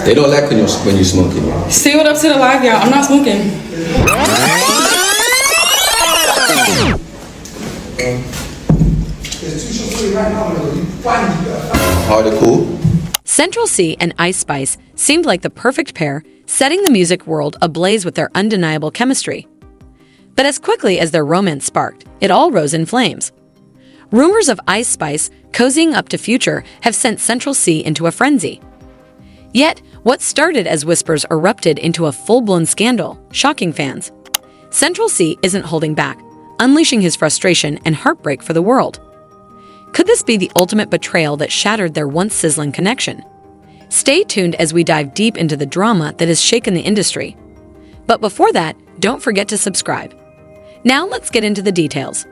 They don't like when you're smoking. Say what up to the live, y'all. I'm not smoking. Article. Central Cee and Ice Spice seemed like the perfect pair, setting the music world ablaze with their undeniable chemistry. But as quickly as their romance sparked, it all rose in flames. Rumors of Ice Spice cozying up to Future have sent Central Cee into a frenzy. Yet, what started as whispers erupted into a full-blown scandal, shocking fans. Central Cee isn't holding back, unleashing his frustration and heartbreak for the world. Could this be the ultimate betrayal that shattered their once sizzling connection? Stay tuned as we dive deep into the drama that has shaken the industry. But before that, don't forget to subscribe. Now let's get into the details.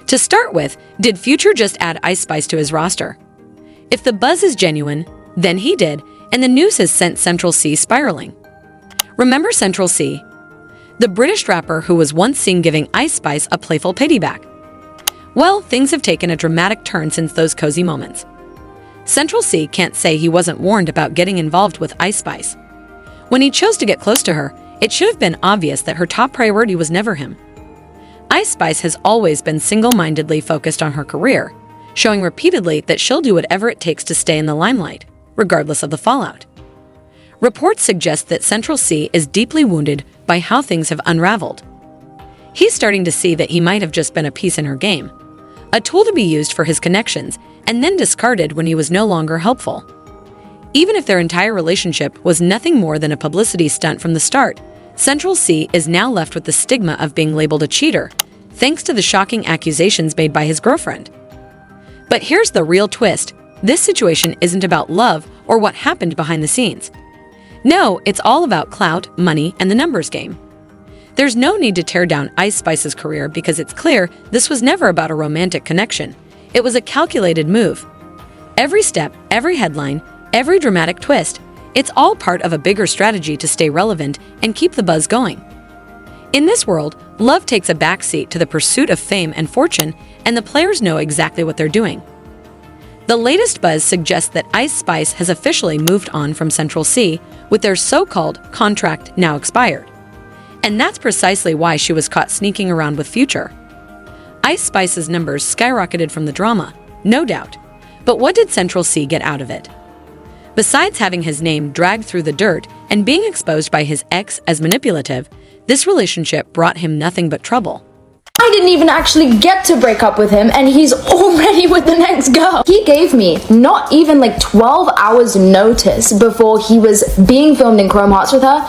To start with, did Future just add Ice Spice to his roster? If the buzz is genuine, then he did, and the news has sent Central Cee spiraling. Remember Central Cee? The British rapper who was once seen giving Ice Spice a playful piggyback. Well, things have taken a dramatic turn since those cozy moments. Central Cee can't say he wasn't warned about getting involved with Ice Spice. When he chose to get close to her, it should have been obvious that her top priority was never him. Ice Spice has always been single-mindedly focused on her career, showing repeatedly that she'll do whatever it takes to stay in the limelight, regardless of the fallout. Reports suggest that Central Cee is deeply wounded by how things have unraveled. He's starting to see that he might have just been a piece in her game, a tool to be used for his connections and then discarded when he was no longer helpful. Even if their entire relationship was nothing more than a publicity stunt from the start, Central Cee is now left with the stigma of being labeled a cheater, thanks to the shocking accusations made by his girlfriend. But here's the real twist. This situation isn't about love or what happened behind the scenes. No, it's all about clout, money, and the numbers game. There's no need to tear down Ice Spice's career because it's clear this was never about a romantic connection. It was a calculated move. Every step, every headline, every dramatic twist, it's all part of a bigger strategy to stay relevant and keep the buzz going. In this world, love takes a backseat to the pursuit of fame and fortune, and the players know exactly what they're doing. The latest buzz suggests that Ice Spice has officially moved on from Central Cee, with their so-called contract now expired. And that's precisely why she was caught sneaking around with Future. Ice Spice's numbers skyrocketed from the drama, no doubt. But what did Central Cee get out of it? Besides having his name dragged through the dirt and being exposed by his ex as manipulative, this relationship brought him nothing but trouble. I didn't even actually get to break up with him and he's already with the next girl. He gave me not even like 12 hours notice before he was being filmed in Chrome Hearts with her.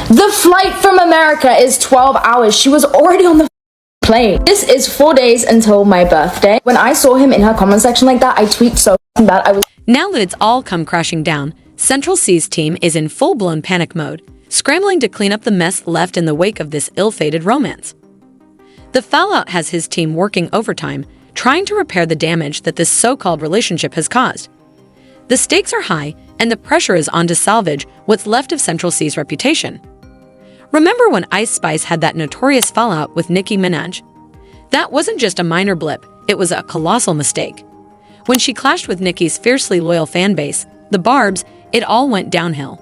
The flight from America is 12 hours. She was already on the plane. This is 4 days until my birthday. When I saw him in her comment section like that, I tweaked so bad. Now that it's all come crashing down, Central Cee's team is in full-blown panic mode, scrambling to clean up the mess left in the wake of this ill-fated romance. The fallout has his team working overtime, trying to repair the damage that this so-called relationship has caused. The stakes are high, and the pressure is on to salvage what's left of Central Cee's reputation. Remember when Ice Spice had that notorious fallout with Nicki Minaj? That wasn't just a minor blip, it was a colossal mistake. When she clashed with Nicki's fiercely loyal fan base, the Barbs, it all went downhill.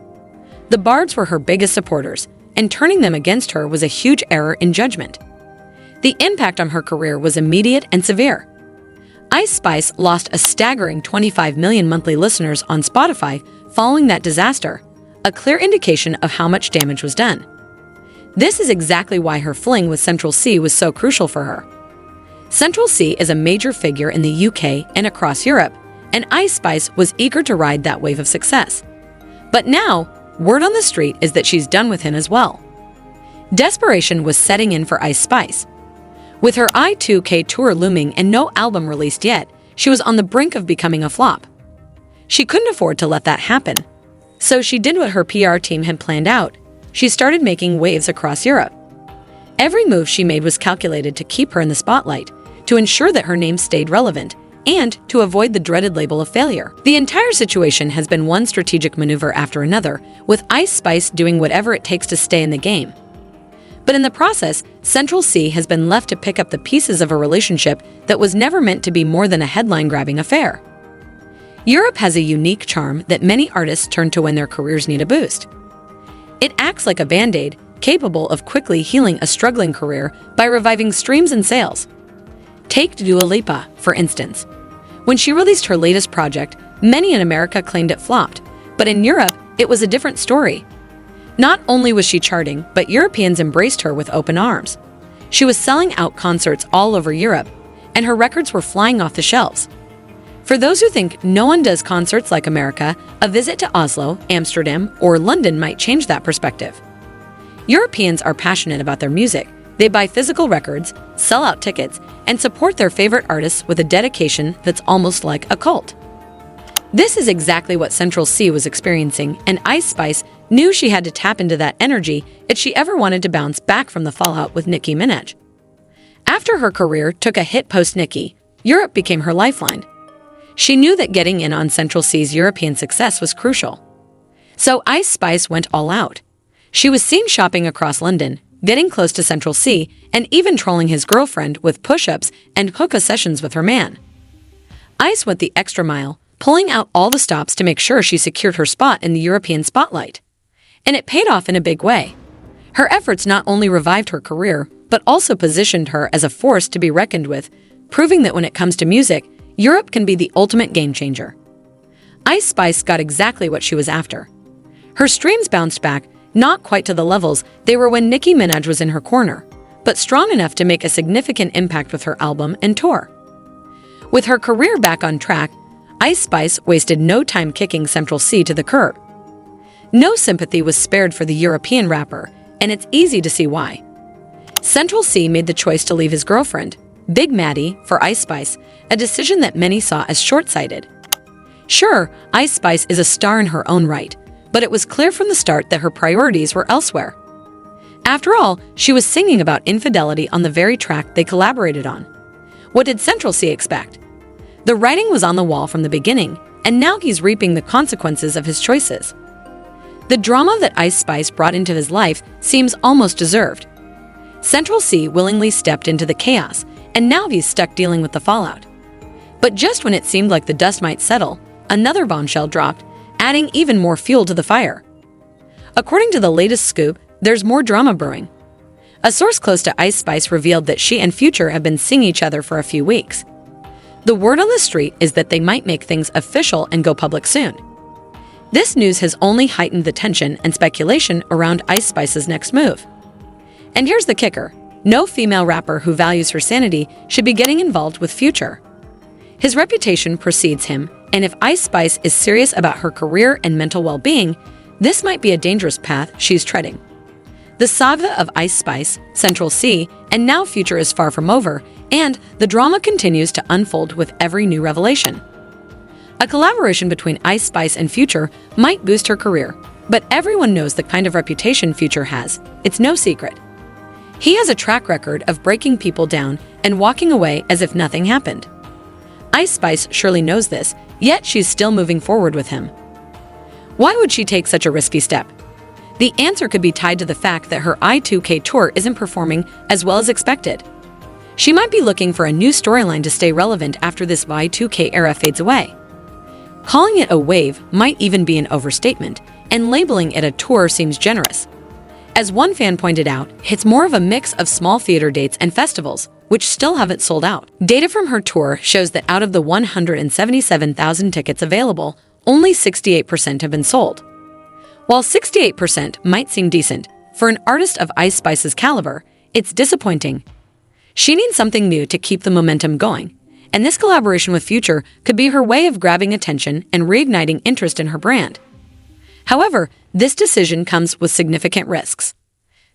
The Barbs were her biggest supporters, and turning them against her was a huge error in judgment. The impact on her career was immediate and severe. Ice Spice lost a staggering 25 million monthly listeners on Spotify following that disaster, a clear indication of how much damage was done. This is exactly why her fling with Central Cee was so crucial for her. Central Cee is a major figure in the UK and across Europe, and Ice Spice was eager to ride that wave of success. But now, word on the street is that she's done with him as well. Desperation was setting in for Ice Spice. With her I2K tour looming and no album released yet, she was on the brink of becoming a flop. She couldn't afford to let that happen. So she did what her PR team had planned out. She started making waves across Europe. Every move she made was calculated to keep her in the spotlight, to ensure that her name stayed relevant, and to avoid the dreaded label of failure. The entire situation has been one strategic maneuver after another, with Ice Spice doing whatever it takes to stay in the game. But in the process, Central Cee has been left to pick up the pieces of a relationship that was never meant to be more than a headline-grabbing affair. Europe has a unique charm that many artists turn to when their careers need a boost. It acts like a band-aid, capable of quickly healing a struggling career by reviving streams and sales. Take Dua Lipa, for instance. When she released her latest project, many in America claimed it flopped, but in Europe, it was a different story. Not only was she charting, but Europeans embraced her with open arms. She was selling out concerts all over Europe, and her records were flying off the shelves. For those who think no one does concerts like America, a visit to Oslo, Amsterdam, or London might change that perspective. Europeans are passionate about their music. They buy physical records, sell out tickets, and support their favorite artists with a dedication that's almost like a cult. This is exactly what Central Cee was experiencing, and Ice Spice knew she had to tap into that energy if she ever wanted to bounce back from the fallout with Nicki Minaj. After her career took a hit post-Nicki, Europe became her lifeline. She knew that getting in on Central Cee's European success was crucial. So Ice Spice went all out. She was seen shopping across London, getting close to Central Cee, and even trolling his girlfriend with push-ups and hookah sessions with her man. Ice went the extra mile, pulling out all the stops to make sure she secured her spot in the European spotlight. And it paid off in a big way. Her efforts not only revived her career, but also positioned her as a force to be reckoned with, proving that when it comes to music, Europe can be the ultimate game changer. Ice Spice got exactly what she was after. Her streams bounced back, not quite to the levels they were when Nicki Minaj was in her corner, but strong enough to make a significant impact with her album and tour. With her career back on track, Ice Spice wasted no time kicking Central Cee to the curb. No sympathy was spared for the European rapper, and it's easy to see why. Central Cee made the choice to leave his girlfriend, Big Maddie, for Ice Spice, a decision that many saw as short-sighted. Sure, Ice Spice is a star in her own right, but it was clear from the start that her priorities were elsewhere. After all, she was singing about infidelity on the very track they collaborated on. What did Central Cee expect? The writing was on the wall from the beginning, and now he's reaping the consequences of his choices. The drama that Ice Spice brought into his life seems almost deserved. Central Cee willingly stepped into the chaos, and now he's stuck dealing with the fallout. But just when it seemed like the dust might settle, another bombshell dropped, adding even more fuel to the fire. According to the latest scoop, there's more drama brewing. A source close to Ice Spice revealed that she and Future have been seeing each other for a few weeks. The word on the street is that they might make things official and go public soon. This news has only heightened the tension and speculation around Ice Spice's next move. And here's the kicker. No female rapper who values her sanity should be getting involved with Future. His reputation precedes him, and if Ice Spice is serious about her career and mental well-being, this might be a dangerous path she's treading. The saga of Ice Spice, Central Cee, and now Future is far from over, and the drama continues to unfold with every new revelation. A collaboration between Ice Spice and Future might boost her career, but everyone knows the kind of reputation Future has. It's no secret. He has a track record of breaking people down and walking away as if nothing happened. Ice Spice surely knows this, yet she's still moving forward with him. Why would she take such a risky step? The answer could be tied to the fact that her I2K tour isn't performing as well as expected. She might be looking for a new storyline to stay relevant after this Y2K era fades away. Calling it a wave might even be an overstatement, and labeling it a tour seems generous. As one fan pointed out, it's more of a mix of small theater dates and festivals, which still haven't sold out. Data from her tour shows that out of the 177,000 tickets available, only 68% have been sold. While 68% might seem decent, for an artist of Ice Spice's caliber, it's disappointing. She needs something new to keep the momentum going, and this collaboration with Future could be her way of grabbing attention and reigniting interest in her brand. However, this decision comes with significant risks.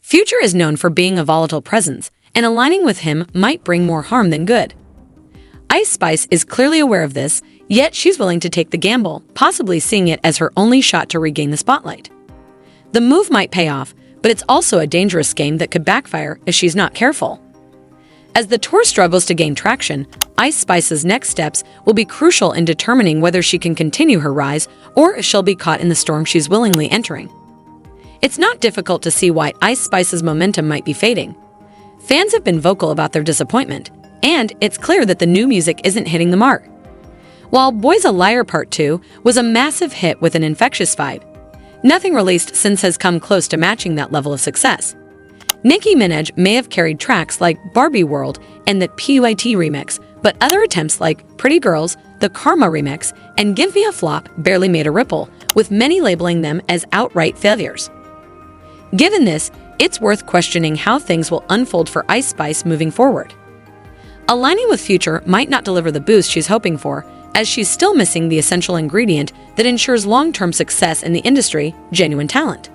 Future is known for being a volatile presence, and aligning with him might bring more harm than good. Ice Spice is clearly aware of this, yet she's willing to take the gamble, possibly seeing it as her only shot to regain the spotlight. The move might pay off, but it's also a dangerous game that could backfire if she's not careful. As the tour struggles to gain traction, Ice Spice's next steps will be crucial in determining whether she can continue her rise or if she'll be caught in the storm she's willingly entering. It's not difficult to see why Ice Spice's momentum might be fading. Fans have been vocal about their disappointment, and it's clear that the new music isn't hitting the mark. while Boy's a Liar Part 2 was a massive hit with an infectious vibe. Nothing released since has come close to matching that level of success. Nicki Minaj may have carried tracks like Barbie World and the PUIT remix, but other attempts like Pretty Girls, the Karma remix, and Give Me a Flop barely made a ripple, with many labeling them as outright failures. Given this, it's worth questioning how things will unfold for Ice Spice moving forward. Aligning with Future might not deliver the boost she's hoping for, as she's still missing the essential ingredient that ensures long-term success in the industry: genuine talent.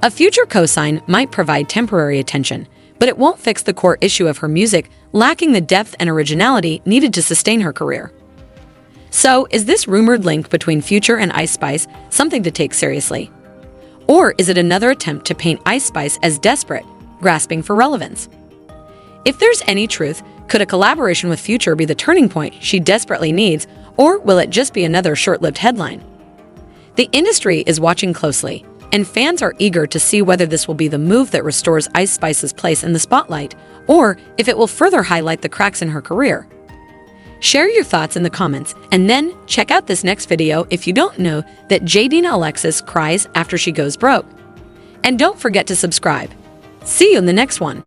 A Future cosign might provide temporary attention, but it won't fix the core issue of her music lacking the depth and originality needed to sustain her career. So, is this rumored link between Future and Ice Spice something to take seriously? Or is it another attempt to paint Ice Spice as desperate, grasping for relevance? If there's any truth, could a collaboration with Future be the turning point she desperately needs, or will it just be another short-lived headline? The industry is watching closely, and fans are eager to see whether this will be the move that restores Ice Spice's place in the spotlight, or if it will further highlight the cracks in her career. Share your thoughts in the comments, and then check out this next video if you don't know that Jadina Alexis cries after she goes broke. And don't forget to subscribe. See you in the next one.